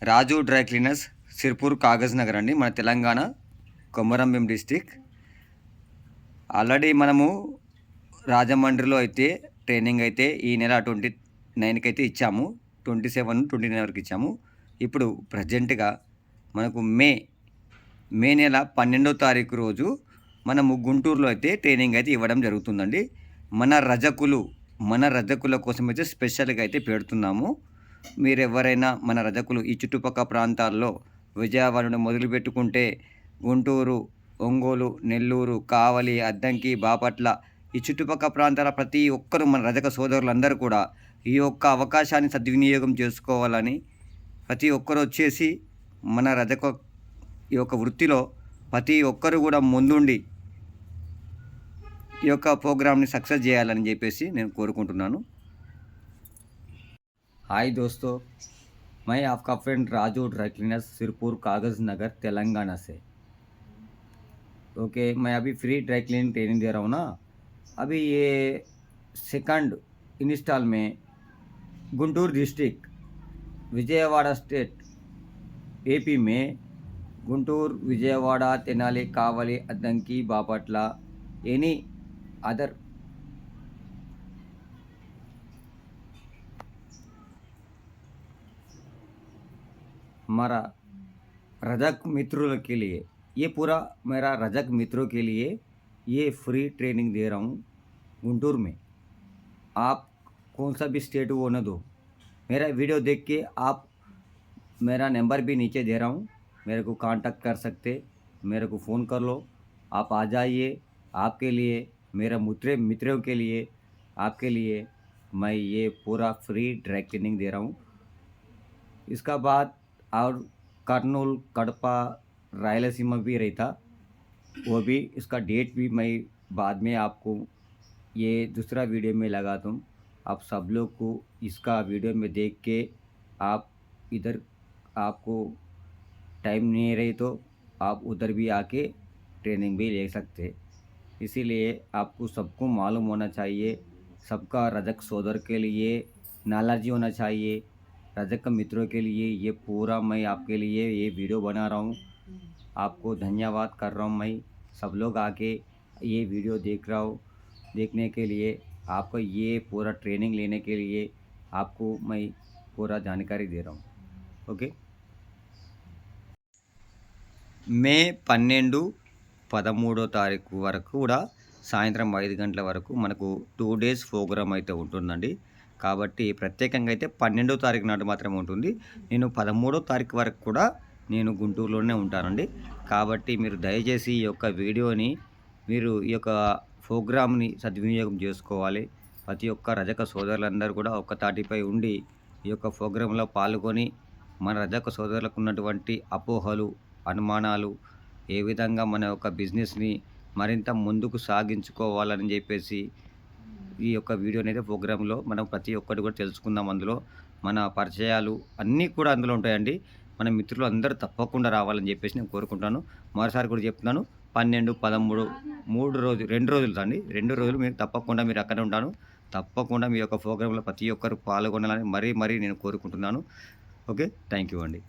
రాజు dry cleaners, Sirpur, Kagaz Nagar అండి, మన Telangana Komaram Bheem district. Already మనము రాజమండ్రిలో అయితే ట్రైనింగ్ అయితే ఈ నెల 29కి అయితే ఇచ్చాము. 27, 29 వరకు ఇచ్చాము. ఇప్పుడు ప్రజెంట్గా మనకు మే నెల 12వ తారీఖు రోజు మనము గుంటూరులో అయితే ట్రైనింగ్ అయితే ఇవ్వడం జరుగుతుందండి. మన రజకుల కోసం అయితే స్పెషల్గా అయితే పెడుతున్నాము. మీరు ఎవరైనా మన రజకులు ఈ చుట్టుపక్కల ప్రాంతాల్లో విజయవాడ నుండి మొదలుపెట్టుకుంటే గుంటూరు, ఒంగోలు, నెల్లూరు, కావలి, అద్దంకి, బాపట్ల ఈ చుట్టుపక్కల ప్రాంతాల ప్రతి ఒక్కరూ మన రజక సోదరులందరూ కూడా ఈ యొక్క అవకాశాన్ని సద్వినియోగం చేసుకోవాలని ప్రతి ఒక్కరు వచ్చేసి మన రజక ఈ యొక్క వృత్తిలో ప్రతి ఒక్కరు కూడా ముందుండి ఈ యొక్క ప్రోగ్రామ్ని సక్సెస్ చేయాలని చెప్పేసి నేను కోరుకుంటున్నాను. हाय दोस्तों, मैं आपका friend Raju dry cleaners, Sirpur, कागज़ नगर, तेलंगाना से। ओके, मैं अभी फ्री ड्राई क्लीनिंग ट्रेनिंग दे रहा हूँ ना। अभी ये सेकंड इंस्टॉल में Guntur district, Vijayawada state, AP में गुंटूर, विजयवाड़ा, तेनाली, कावली, अद्दंकी, बापट्ला, एनी अदर हमारा रजक मित्रों के लिए ये पूरा मेरा रजक मित्रों के लिए ये फ्री ट्रेनिंग दे रहा हूँ गुंटूर में। आप कौन सा भी स्टेट वो न दो, मेरा वीडियो देख के आप मेरा नंबर भी नीचे दे रहा हूँ, मेरे को कांटेक्ट कर सकते, मेरे को फ़ोन कर लो, आप आ जाइए। आपके लिए, मेरा मित्रों के लिए, आपके लिए मैं ये पूरा फ्री ड्राई क्लीनिंग दे रहा हूँ। इसका बाद और कर्नूल, कड़पा, रायलसीमा भी रहता, वो भी इसका डेट भी मैं बाद में आपको ये दूसरा वीडियो में लगा दूँ। आप सब लोग को इसका वीडियो में देख के आप इधर आपको टाइम नहीं रहे तो आप उधर भी आके ट्रेनिंग भी ले सकते। इसीलिए आपको सबको मालूम होना चाहिए, सबका रजक सोदर के लिए नॉलेज होना चाहिए, रजक मित्रों के लिए ये पूरा मैं आपके लिए ये वीडियो बना रहा हूँ। आपको धन्यवाद कर रहा हूँ मैं। सब लोग आके ये वीडियो देख रहा हूँ, देखने के लिए, आपको ये पूरा ट्रेनिंग लेने के लिए आपको मैं पूरा जानकारी दे रहा हूँ। ओके, మే 12, 13వ తారీఖు వరకు కూడా సాయంత్రం 5 గంటల వరకు మనకు 2 డేస్ ప్రోగ్రామ్ అయితే ఉంటుందండి. కాబట్టి ప్రత్యేకంగా అయితే 12వ తారీఖు నాడు మాత్రమే ఉంటుంది. నేను 13వ తారీఖు వరకు కూడా నేను గుంటూరులోనే ఉంటానండి. కాబట్టి మీరు దయచేసి ఈ యొక్క వీడియోని మీరు ఈ యొక్క ప్రోగ్రామ్ని సద్వినియోగం చేసుకోవాలి. ప్రతి ఒక్క రజక సోదరులందరూ కూడా ఒక్క తాటిపై ఉండి ఈ యొక్క ప్రోగ్రాంలో పాల్గొని మన రజక సోదరులకు ఉన్నటువంటి అపోహలు, అనుమానాలు, ఏ విధంగా మన యొక్క బిజినెస్ని మరింత ముందుకు సాగించుకోవాలని చెప్పేసి ఈ యొక్క వీడియోని అయితే ప్రోగ్రాంలో మనం ప్రతి ఒక్కటి కూడా తెలుసుకుందాం. అందులో మన పరిచయాలు అన్నీ కూడా అందులో ఉంటాయండి. మన మిత్రులు అందరూ తప్పకుండా రావాలని చెప్పేసి నేను కోరుకుంటాను. మరోసారి కూడా చెప్తున్నాను, 12, 13 2 రోజులు అండి. 2 రోజులు మీరు తప్పకుండా మీరు అక్కడే ఉంటాను. తప్పకుండా మీ యొక్క ప్రోగ్రాంలో ప్రతి ఒక్కరు పాల్గొనాలని మరీ నేను కోరుకుంటున్నాను. ఓకే, థ్యాంక్ యూ అండి.